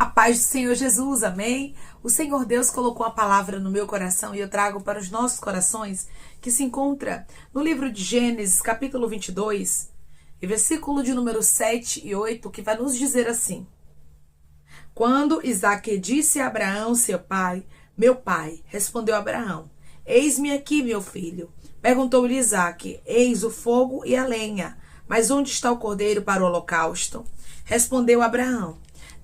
A paz do Senhor Jesus, amém? O Senhor Deus colocou a palavra no meu coração e eu trago para os nossos corações, que se encontra no livro de Gênesis, capítulo 22, e versículo de número 7 e 8, que vai nos dizer assim: Quando Isaque disse a Abraão, seu pai, meu pai, respondeu Abraão: Eis-me aqui, meu filho. Perguntou-lhe Isaque: Eis o fogo e a lenha, mas onde está o cordeiro para o holocausto? Respondeu Abraão: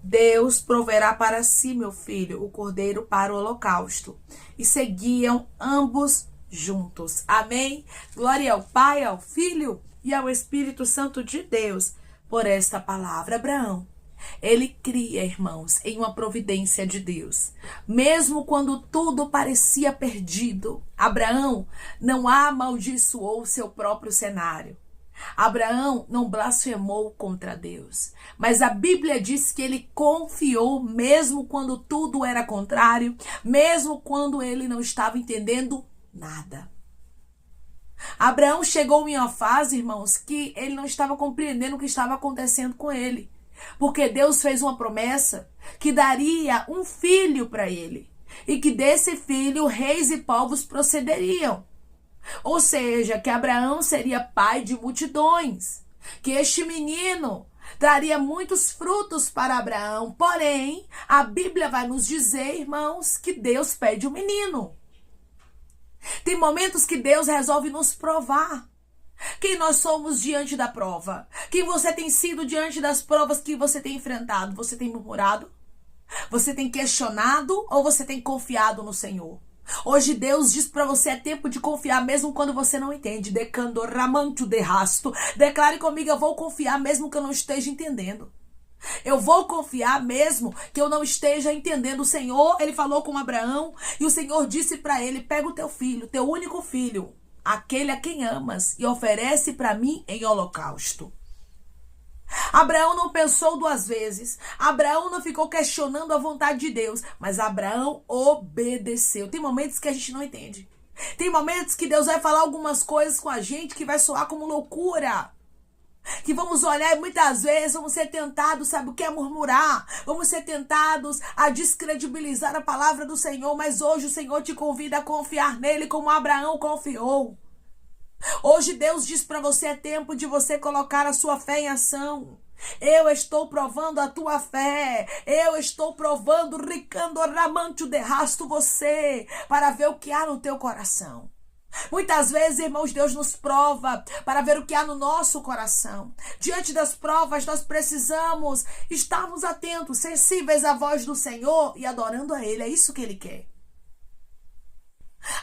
Deus proverá para si, meu filho, o cordeiro para o holocausto. E seguiam ambos juntos. Amém? Glória ao Pai, ao Filho e ao Espírito Santo de Deus por esta palavra. Abraão, ele cria, irmãos, em uma providência de Deus. Mesmo quando tudo parecia perdido, Abraão não amaldiçoou seu próprio cenário. Abraão não blasfemou contra Deus, mas a Bíblia diz que ele confiou mesmo quando tudo era contrário, mesmo quando ele não estava entendendo nada. Abraão chegou em uma fase, irmãos, que ele não estava compreendendo o que estava acontecendo com ele, porque Deus fez uma promessa que daria um filho para ele, e que desse filho reis e povos procederiam. Ou seja, que Abraão seria pai de multidões, que este menino traria muitos frutos para Abraão. Porém, a Bíblia vai nos dizer, irmãos, que Deus pede um menino. Tem momentos que Deus resolve nos provar. Quem nós somos diante da prova? Quem você tem sido diante das provas que você tem enfrentado? Você tem murmurado? Você tem questionado ou você tem confiado no Senhor? Hoje Deus diz para você: é tempo de confiar mesmo quando você não entende. Decandoramanto de rasto. Declare comigo: eu vou confiar mesmo que eu não esteja entendendo. Eu vou confiar mesmo que eu não esteja entendendo. O Senhor, ele falou com Abraão e o Senhor disse para ele: pega o teu filho, teu único filho, aquele a quem amas, e oferece para mim em holocausto. Abraão não pensou duas vezes. Abraão não ficou questionando a vontade de Deus, mas Abraão obedeceu. Tem momentos que a gente não entende. Tem momentos que Deus vai falar algumas coisas com a gente que vai soar como loucura. Que vamos olhar e muitas vezes vamos ser tentados, sabe o que é murmurar? Vamos ser tentados a descredibilizar a palavra do Senhor, mas hoje o Senhor te convida a confiar nele como Abraão confiou. Hoje Deus diz para você: é tempo de você colocar a sua fé em ação. Eu estou provando a tua fé. Eu estou provando, ricando ramante de rasto você, para ver o que há no teu coração. Muitas vezes, irmãos, Deus nos prova para ver o que há no nosso coração. Diante das provas, nós precisamos estarmos atentos, sensíveis à voz do Senhor e adorando a Ele. É isso que Ele quer.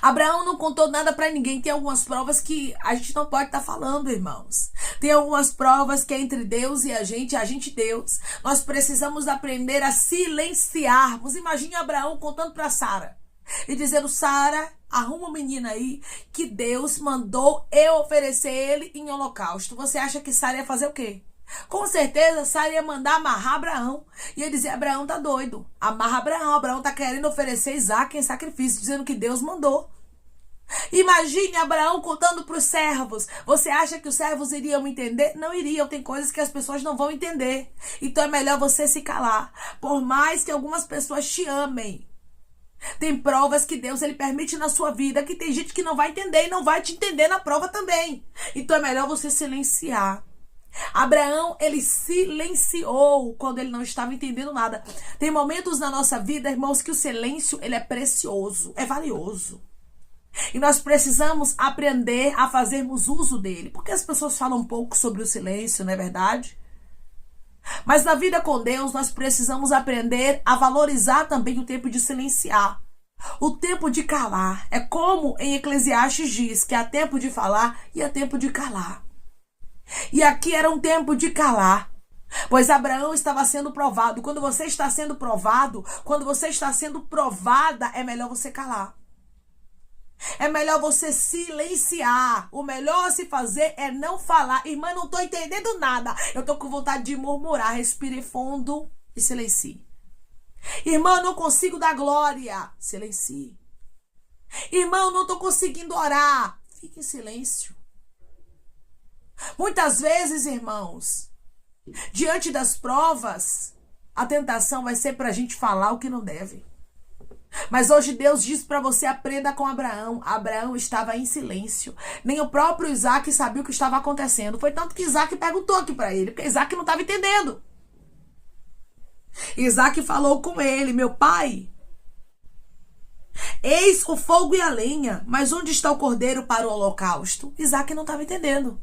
Abraão não contou nada para ninguém. Tem algumas provas que a gente não pode estar falando, irmãos. Tem algumas provas que é entre Deus e a gente e Deus. Nós precisamos aprender a silenciarmos. Imagine Abraão contando para Sara e dizendo: Sara, arruma uma menina aí que Deus mandou eu oferecer ele em holocausto. Você acha que Sara ia fazer o quê? Com certeza Sara ia mandar amarrar Abraão. Ia dizer: Abraão tá doido. Amarra Abraão. Abraão tá querendo oferecer Isaque em sacrifício, dizendo que Deus mandou. Imagine Abraão contando para os servos. Você acha que os servos iriam entender? Não iriam. Tem coisas que as pessoas não vão entender. Então é melhor você se calar. Por mais que algumas pessoas te amem, tem provas que Deus ele permite na sua vida que tem gente que não vai entender e não vai te entender na prova também. Então é melhor você silenciar. Abraão, ele silenciou quando ele não estava entendendo nada. Tem momentos na nossa vida, irmãos, que o silêncio ele é precioso, é valioso. E nós precisamos aprender a fazermos uso dele. Porque as pessoas falam um pouco sobre o silêncio, não é verdade? Mas na vida com Deus, nós precisamos aprender a valorizar também o tempo de silenciar. O tempo de calar. É como em Eclesiastes diz que há tempo de falar e há tempo de calar. E aqui era um tempo de calar, pois Abraão estava sendo provado. Quando você está sendo provado, quando você está sendo provada, é melhor você calar. É melhor você silenciar. O melhor a se fazer é não falar. Irmã, não estou entendendo nada. Eu estou com vontade de murmurar. Respire fundo e silencie. Irmã, não consigo dar glória. Silencie. Irmão, não estou conseguindo orar. Fique em silêncio. Muitas vezes, irmãos, diante das provas, a tentação vai ser para a gente falar o que não deve. Mas hoje Deus diz para você, aprenda com Abraão. Abraão estava em silêncio. Nem o próprio Isaac sabia o que estava acontecendo. Foi tanto que Isaac perguntou aqui para ele, porque Isaac não estava entendendo. Isaac falou com ele, meu pai, eis o fogo e a lenha, mas onde está o cordeiro para o holocausto? Isaac não estava entendendo.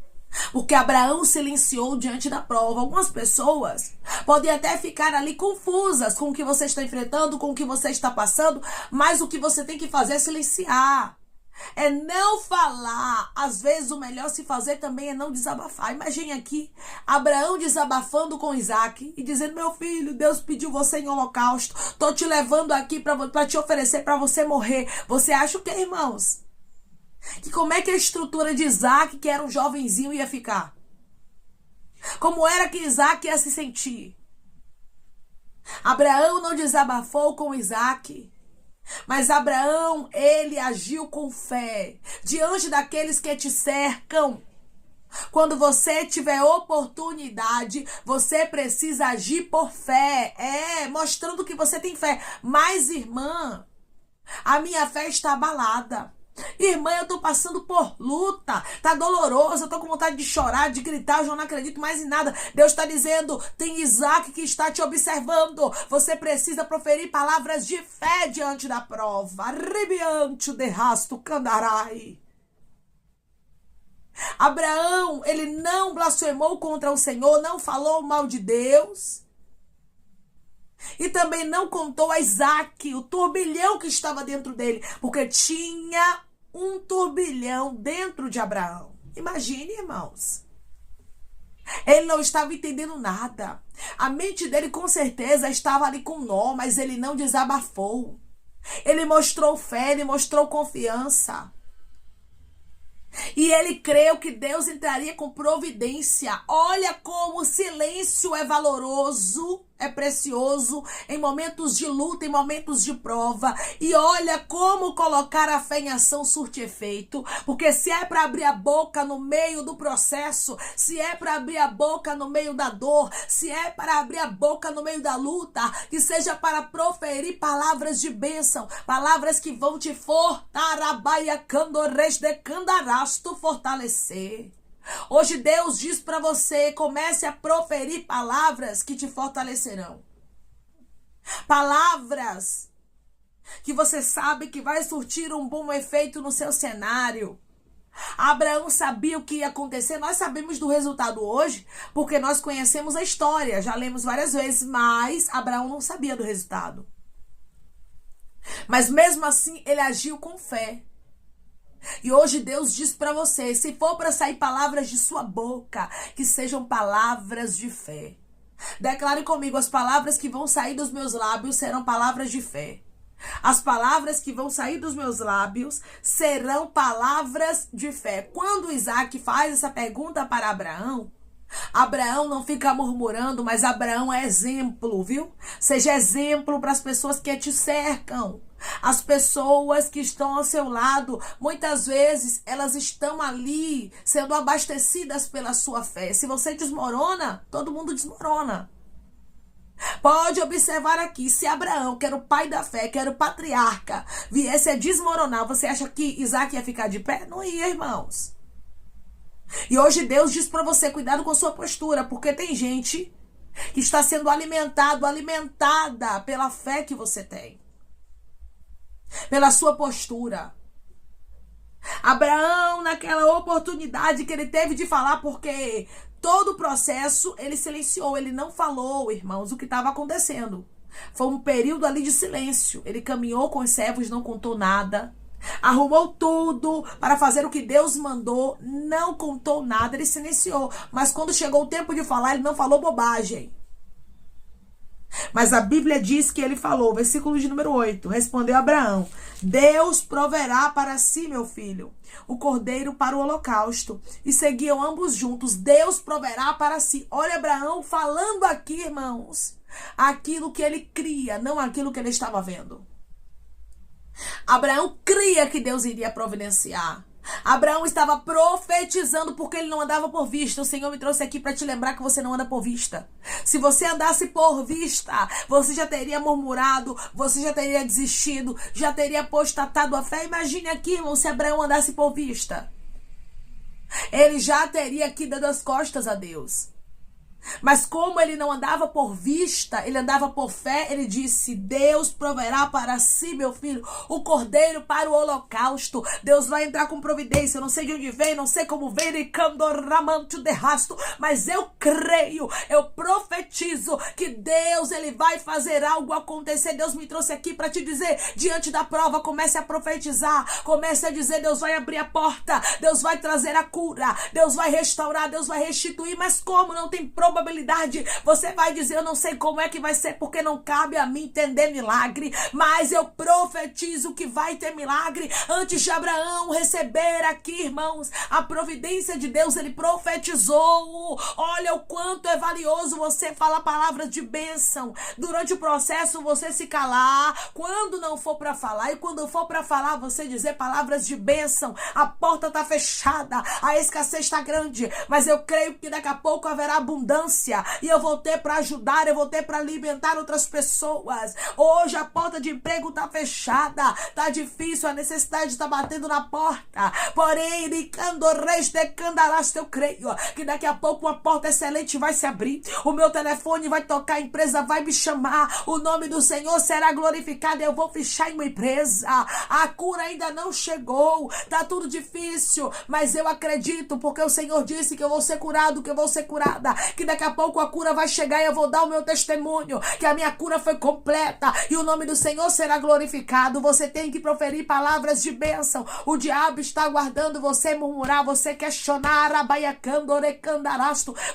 Porque Abraão silenciou diante da prova. Algumas pessoas podem até ficar ali confusas com o que você está enfrentando, com o que você está passando, mas o que você tem que fazer é silenciar. É não falar. Às vezes o melhor se fazer também é não desabafar. Imagine aqui, Abraão desabafando com Isaac e dizendo, meu filho, Deus pediu você em holocausto. Tô te levando aqui para te oferecer para você morrer. Você acha o que, irmãos? Que como é que a estrutura de Isaac, que era um jovenzinho, ia ficar? Como era que Isaac ia se sentir? Abraão não desabafou com Isaac, mas Abraão, ele agiu com fé diante daqueles que te cercam. Quando você tiver oportunidade, você precisa agir por fé. Mostrando que você tem fé. Mas, irmã, a minha fé está abalada. Irmã, eu tô passando por luta, tá doloroso, eu tô com vontade de chorar, de gritar, eu já não acredito mais em nada. Deus está dizendo, tem Isaac que está te observando. Você precisa proferir palavras de fé diante da prova. Arrebiante de rasto candarai. Abraão, ele não blasfemou contra o Senhor, não falou mal de Deus. E também não contou a Isaac o turbilhão que estava dentro dele, porque tinha um turbilhão dentro de Abraão. Imagine, irmãos. Ele não estava entendendo nada. A mente dele com certeza estava ali com nó, mas ele não desabafou. Ele mostrou fé, ele mostrou confiança. E ele creu que Deus entraria com providência. Olha como o silêncio é valoroso, é precioso em momentos de luta, em momentos de prova. E olha como colocar a fé em ação surte efeito. Porque se é para abrir a boca no meio do processo, se é para abrir a boca no meio da dor, se é para abrir a boca no meio da luta, que seja para proferir palavras de bênção, palavras que vão te fortalecer. Hoje Deus diz para você, comece a proferir palavras que te fortalecerão. Palavras que você sabe que vai surtir um bom efeito no seu cenário. Abraão sabia o que ia acontecer. Nós sabemos do resultado hoje, porque nós conhecemos a história, já lemos várias vezes, mas Abraão não sabia do resultado. Mas mesmo assim, ele agiu com fé. E hoje Deus diz para você, se for para sair palavras de sua boca, que sejam palavras de fé. Declare comigo, as palavras que vão sair dos meus lábios serão palavras de fé. As palavras que vão sair dos meus lábios serão palavras de fé. Quando Isaac faz essa pergunta para Abraão, Abraão não fica murmurando, mas Abraão é exemplo, viu? Seja exemplo para as pessoas que te cercam. As pessoas que estão ao seu lado, muitas vezes elas estão ali sendo abastecidas pela sua fé. Se você desmorona, todo mundo desmorona. Pode observar aqui, se Abraão, que era o pai da fé, que era o patriarca, viesse a desmoronar, você acha que Isaac ia ficar de pé? Não ia, irmãos. E hoje Deus diz para você, cuidado com sua postura, porque tem gente que está sendo alimentada pela fé que você tem. Pela sua postura. Abraão, naquela oportunidade que ele teve de falar, porque todo o processo ele silenciou, ele não falou, irmãos, o que estava acontecendo. Foi um período ali de silêncio. Ele caminhou com os servos, não contou nada. Arrumou tudo para fazer o que Deus mandou, não contou nada, ele silenciou. Mas quando chegou o tempo de falar, ele não falou bobagem. Mas a Bíblia diz que ele falou, versículo de número 8, respondeu Abraão, Deus proverá para si, meu filho, o cordeiro para o holocausto. E seguiam ambos juntos, Deus proverá para si. Olha Abraão falando aqui, irmãos, aquilo que ele cria, não aquilo que ele estava vendo. Abraão cria que Deus iria providenciar. Abraão estava profetizando porque ele não andava por vista. O Senhor me trouxe aqui para te lembrar que você não anda por vista. Se você andasse por vista, você já teria murmurado, você já teria desistido, já teria apostatado a fé. Imagine aqui, irmão, se Abraão andasse por vista. Ele já teria aqui dado as costas a Deus. Mas como ele não andava por vista, ele andava por fé, ele disse: Deus proverá para si, meu filho, o cordeiro para o holocausto. Deus vai entrar com providência. Eu não sei de onde vem, não sei como vem, mas eu creio, eu profetizo que Deus, ele vai fazer algo acontecer. Deus me trouxe aqui para te dizer, diante da prova, comece a profetizar, comece a dizer: Deus vai abrir a porta, Deus vai trazer a cura, Deus vai restaurar, Deus vai restituir. Mas como não tem probabilidade, você vai dizer: eu não sei como é que vai ser, porque não cabe a mim entender milagre, mas eu profetizo que vai ter milagre. Antes de Abraão receber aqui, irmãos, a providência de Deus, ele profetizou. Olha o quanto é valioso você falar palavras de bênção. Durante o processo você se calar, quando não for para falar, e quando for para falar você dizer palavras de bênção. A porta está fechada, a escassez está grande, mas eu creio que daqui a pouco haverá abundância, e eu vou ter para ajudar, eu vou ter para alimentar outras pessoas. Hoje a porta de emprego está fechada, está difícil, a necessidade está batendo na porta, porém, eu creio que daqui a pouco uma porta excelente vai se abrir, o meu telefone vai tocar, a empresa vai me chamar, o nome do Senhor será glorificado, eu vou fechar em uma empresa. A cura ainda não chegou, tá tudo difícil, mas eu acredito, porque o Senhor disse que eu vou ser curado, que eu vou ser curada, que daqui a pouco a cura vai chegar e eu vou dar o meu testemunho, que a minha cura foi completa e o nome do Senhor será glorificado. Você tem que proferir palavras de bênção. O diabo está aguardando você murmurar, você questionar,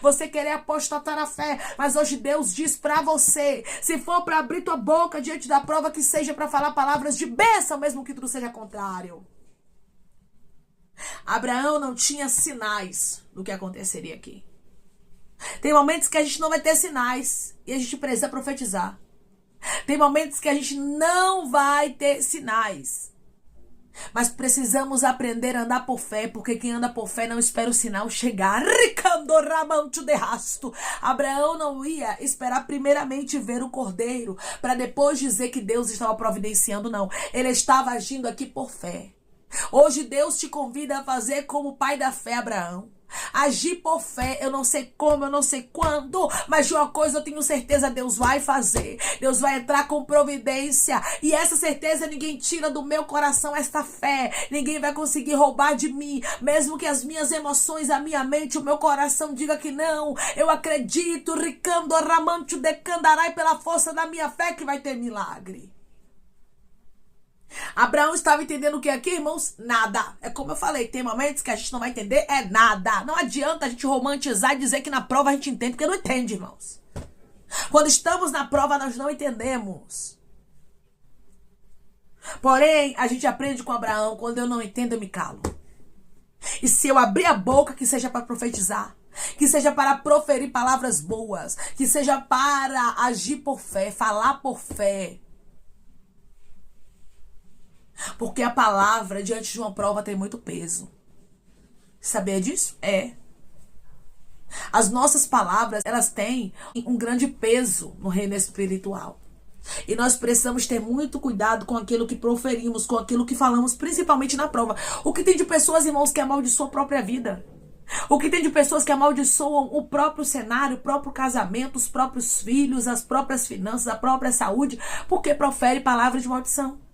você querer apostatar a fé, mas hoje Deus diz pra você: se for para abrir tua boca diante da prova, que seja para falar palavras de bênção, mesmo que tudo seja contrário. Abraão não tinha sinais do que aconteceria aqui. Tem momentos que a gente não vai ter sinais e a gente precisa profetizar. Tem momentos que a gente não vai ter sinais, mas precisamos aprender a andar por fé, porque quem anda por fé não espera o sinal chegar. Abraão não ia esperar primeiramente ver o cordeiro para depois dizer que Deus estava providenciando, não. Ele estava agindo aqui por fé. Hoje Deus te convida a fazer como o pai da fé, Abraão. Agir por fé, eu não sei como, eu não sei quando, mas de uma coisa eu tenho certeza: Deus vai fazer, Deus vai entrar com providência, e essa certeza ninguém tira do meu coração, esta fé, ninguém vai conseguir roubar de mim, mesmo que as minhas emoções, a minha mente, o meu coração diga que não. Eu acredito, pela força da minha fé, que vai ter milagre. Abraão estava entendendo o que aqui, irmãos? Nada. É como eu falei, tem momentos que a gente não vai entender, é nada. Não adianta a gente romantizar e dizer que na prova a gente entende, porque não entende, irmãos. Quando estamos na prova, nós não entendemos. Porém, a gente aprende com Abraão: quando eu não entendo, eu me calo. E se eu abrir a boca, que seja para profetizar, que seja para proferir palavras boas, que seja para agir por fé, falar por fé. Porque a palavra diante de uma prova tem muito peso. Sabia disso? É. As nossas palavras, elas têm um grande peso no reino espiritual. E nós precisamos ter muito cuidado com aquilo que proferimos, com aquilo que falamos, principalmente na prova. O que tem de pessoas, irmãos, que amaldiçoam a própria vida? O que tem de pessoas que amaldiçoam o próprio cenário, o próprio casamento, os próprios filhos, as próprias finanças, a própria saúde, porque profere palavras de maldição.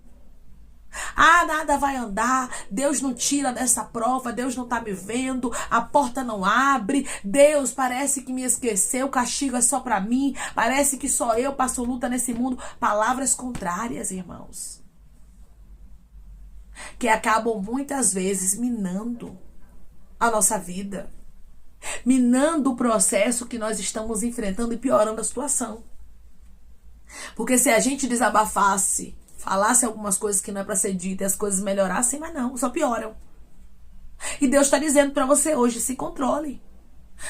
Ah, nada vai andar, Deus não tira dessa prova, Deus não tá me vendo, a porta não abre, Deus parece que me esqueceu, o castigo é só pra mim, parece que só eu passo luta nesse mundo. Palavras contrárias, irmãos, que acabam muitas vezes minando a nossa vida, minando o processo que nós estamos enfrentando e piorando a situação. Porque se a gente desabafasse, falasse algumas coisas que não é para ser dita e as coisas melhorassem, mas não, só pioram. E Deus está dizendo para você hoje: se controle.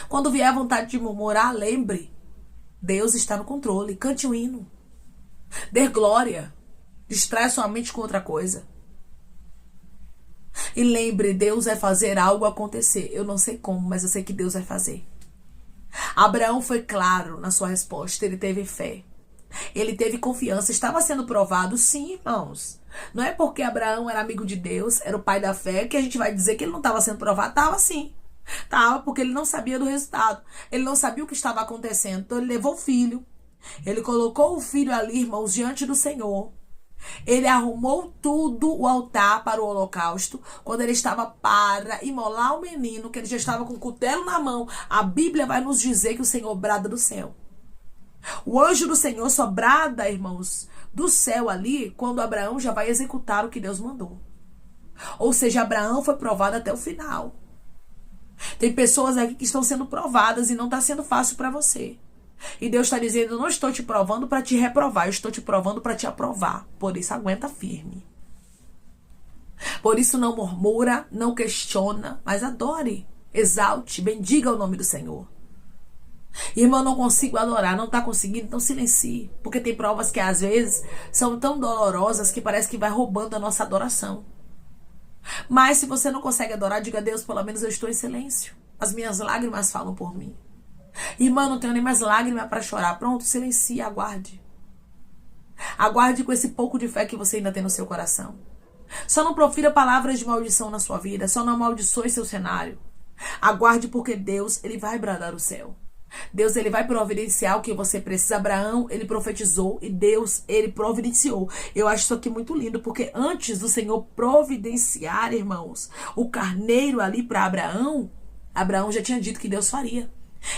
Quando vier a vontade de murmurar, lembre: Deus está no controle. Cante um hino, dê glória, distrai sua mente com outra coisa. E lembre, Deus vai fazer algo acontecer. Eu não sei como, mas eu sei que Deus vai fazer. Abraão foi claro na sua resposta. Ele teve fé. Ele teve confiança. Estava sendo provado, sim, irmãos. Não é porque Abraão era amigo de Deus, era o pai da fé, que a gente vai dizer que ele não estava sendo provado. Estava sim. Estava, porque ele não sabia do resultado. Ele não sabia o que estava acontecendo. Então ele levou o filho. Ele colocou o filho ali, irmãos, diante do Senhor. Ele arrumou tudo, o altar para o holocausto. Quando ele estava para imolar o menino, que ele já estava com o cutelo na mão, a Bíblia vai nos dizer que o Senhor brada do céu. O anjo do Senhor só brada, irmãos, do céu ali, quando Abraão já vai executar o que Deus mandou. Ou seja, Abraão foi provado até o final. Tem pessoas aqui que estão sendo provadas e não está sendo fácil para você. E Deus está dizendo, eu não estou te provando para te reprovar, eu estou te provando para te aprovar. Por isso, aguenta firme. Por isso, não murmura, não questiona, mas adore, exalte, bendiga o nome do Senhor. Irmão, não consigo adorar, não está conseguindo, então silencie. Porque tem provas que às vezes são tão dolorosas que parece que vai roubando a nossa adoração. Mas se você não consegue adorar, diga a Deus, pelo menos eu estou em silêncio. As minhas lágrimas falam por mim. Irmã, não tenho nem mais lágrima para chorar. Pronto, silencie, aguarde. Aguarde com esse pouco de fé que você ainda tem no seu coração. Só não profira palavras de maldição na sua vida. Só não amaldiçoe seu cenário. Aguarde, porque Deus, ele vai bradar o céu. Deus, ele vai providenciar o que você precisa. Abraão, ele profetizou e Deus, ele providenciou. Eu acho isso aqui muito lindo, porque antes do Senhor providenciar, irmãos, o carneiro ali para Abraão, Abraão já tinha dito que Deus faria.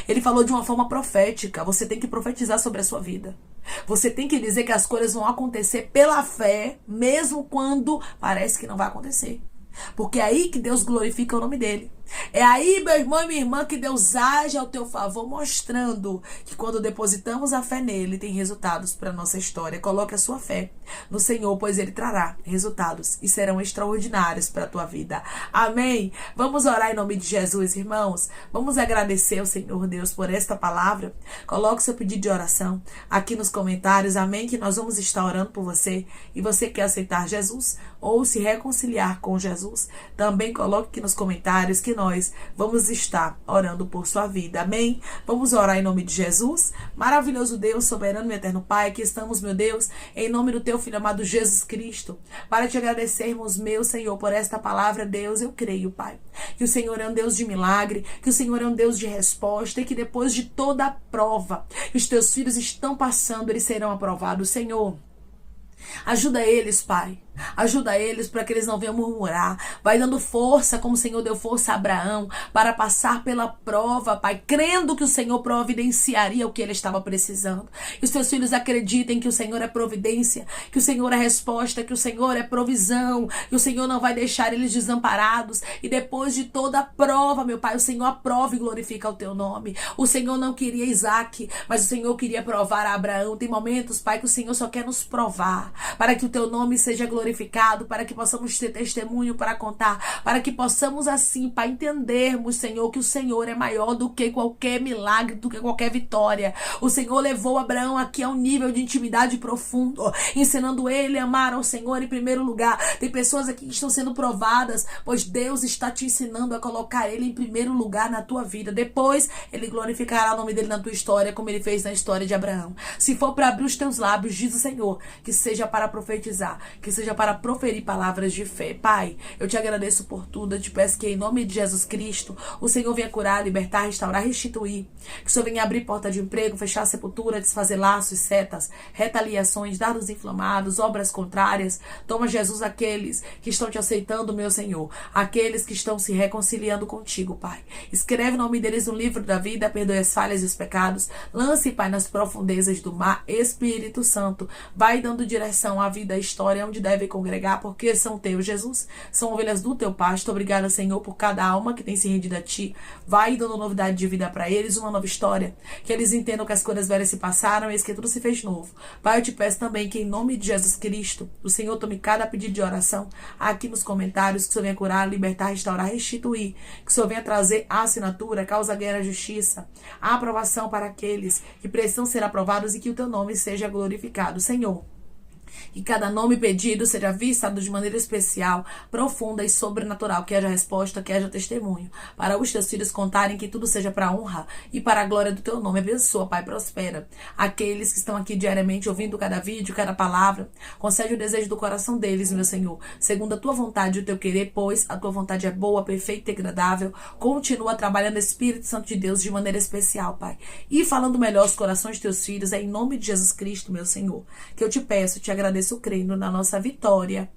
Ele falou de uma forma profética. Você tem que profetizar sobre a sua vida. Você tem que dizer que as coisas vão acontecer pela fé, mesmo quando parece que não vai acontecer. Porque é aí que Deus glorifica o nome dele. É aí, meu irmão e minha irmã, que Deus age ao teu favor, mostrando que quando depositamos a fé nele, tem resultados para a nossa história. Coloque a sua fé no Senhor, pois ele trará resultados e serão extraordinários para a tua vida. Amém? Vamos orar em nome de Jesus, irmãos. Vamos agradecer ao Senhor Deus por esta palavra. Coloque seu pedido de oração aqui nos comentários. Amém? Que nós vamos estar orando por você. E você quer aceitar Jesus ou se reconciliar com Jesus, também coloque aqui nos comentários que nós vamos estar orando por sua vida. Amém? Vamos orar em nome de Jesus. Maravilhoso Deus, soberano e eterno Pai, aqui estamos, meu Deus, em nome do teu Filho amado Jesus Cristo, para te agradecermos, meu Senhor, por esta palavra. Deus, eu creio, Pai, que o Senhor é um Deus de milagre, que o Senhor é um Deus de resposta e que depois de toda a prova que os teus filhos estão passando, eles serão aprovados. Senhor, ajuda eles, Pai. Ajuda eles para que eles não venham murmurar. Vai dando força, como o Senhor deu força a Abraão, para passar pela prova, Pai, crendo que o Senhor providenciaria o que ele estava precisando. E os teus filhos acreditem que o Senhor é providência, que o Senhor é resposta, que o Senhor é provisão, que o Senhor não vai deixar eles desamparados. E depois de toda a prova, meu Pai, o Senhor aprova e glorifica o teu nome. O Senhor não queria Isaac, mas o Senhor queria provar a Abraão. Tem momentos, Pai, que o Senhor só quer nos provar, para que o teu nome seja glorificado, para que possamos ter testemunho para contar, para que possamos assim, Pai, entendermos, Senhor, que o Senhor é maior do que qualquer milagre, do que qualquer vitória. O Senhor levou Abraão aqui a um nível de intimidade profundo, ensinando ele a amar ao Senhor em primeiro lugar. Tem pessoas aqui que estão sendo provadas, pois Deus está te ensinando a colocar ele em primeiro lugar na tua vida. Depois, ele glorificará o nome dele na tua história, como ele fez na história de Abraão. Se for para abrir os teus lábios, diz o Senhor, que seja para profetizar, que seja para proferir palavras de fé. Pai, eu te agradeço por tudo. Eu te peço que em nome de Jesus Cristo, o Senhor venha curar, libertar, restaurar, restituir. Que o Senhor venha abrir porta de emprego, fechar a sepultura, desfazer laços, setas, retaliações, dardos inflamados, obras contrárias. Toma, Jesus, aqueles que estão te aceitando, meu Senhor. Aqueles que estão se reconciliando contigo, Pai. Escreve o nome deles no livro da vida, perdoe as falhas e os pecados. Lance, Pai, nas profundezas do mar. Espírito Santo, vai dando direção à vida, à história, onde deve congregar, porque são teus, Jesus. São ovelhas do teu pasto. Obrigada, Senhor, por cada alma que tem se rendido a ti. Vai dando novidade de vida para eles, uma nova história. Que eles entendam que as coisas velhas se passaram e que tudo se fez novo. Pai, eu te peço também que em nome de Jesus Cristo, o Senhor tome cada pedido de oração aqui nos comentários, que o Senhor venha curar, libertar, restaurar, restituir. Que o Senhor venha trazer a assinatura, causa, guerra, justiça, a aprovação para aqueles que precisam ser aprovados e que o teu nome seja glorificado. Senhor, Que cada nome pedido seja vistado de maneira especial, profunda e sobrenatural. Que haja resposta, que haja testemunho. Para os teus filhos contarem que tudo seja para a honra e para a glória do teu nome. Abençoa, Pai, prospera. Aqueles que estão aqui diariamente ouvindo cada vídeo, cada palavra. Concede o desejo do coração deles, meu Senhor. Segundo a tua vontade e o teu querer, pois a tua vontade é boa, perfeita e agradável. Continua trabalhando, Espírito Santo de Deus, de maneira especial, Pai. E falando melhor os corações de teus filhos, é em nome de Jesus Cristo, meu Senhor, que eu te peço, te agradeço crendo na nossa vitória.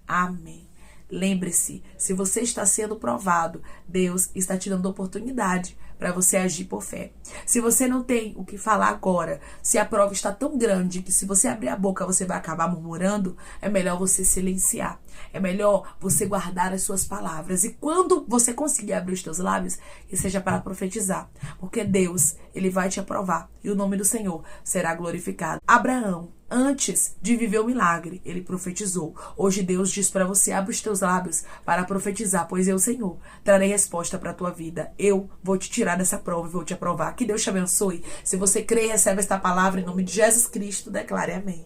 Amém. Lembre-se, se você está sendo provado, Deus está te dando oportunidade para você agir por fé. Se você não tem o que falar agora, se a prova está tão grande que se você abrir a boca você vai acabar murmurando, é melhor você silenciar. É melhor você guardar as suas palavras. E quando você conseguir abrir os teus lábios, que seja para profetizar. Porque Deus, Ele vai te aprovar. E o nome do Senhor será glorificado. Abraão, antes de viver o milagre, ele profetizou. Hoje Deus diz para você, abre os teus lábios para profetizar, pois eu, Senhor, trarei resposta para a tua vida. Eu vou te tirar dessa prova e vou te aprovar. Que Deus te abençoe. Se você crê e recebe esta palavra em nome de Jesus Cristo, declare amém.